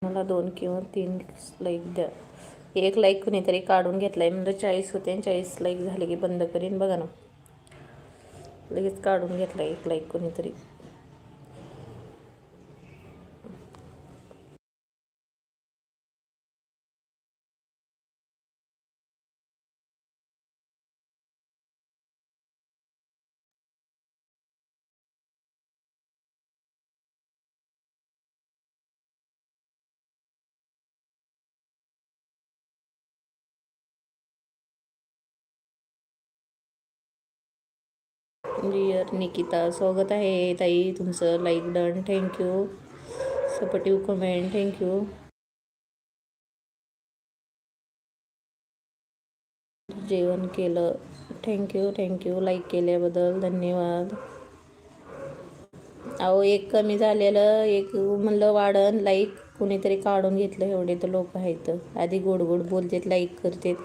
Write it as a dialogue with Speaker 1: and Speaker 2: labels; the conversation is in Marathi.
Speaker 1: मला 2 किंवा 3 लाईक द्या. एक लाईक कुणीतरी काढून घेतलाय म्हणजे 40 होते आणि 40 लाईक झाले की बंद करीन. बघा ना, लगेच काढून घेतला एक लाईक कुणीतरी. डिअर निकिता, स्वागत आहे ताई तुमचं. Like done, thank you. Supportive comment, thank you. जेवण केलं, थँक्यू. लाईक केल्याबद्दल धन्यवाद. अहो, एक कमी झालेलं, एक म्हणलं वाढन लाईक, कुणीतरी काढून घेतलं. एवढे तर लोक आहेत, आधी गोड गोड बोलतेत, लाईक करतेत,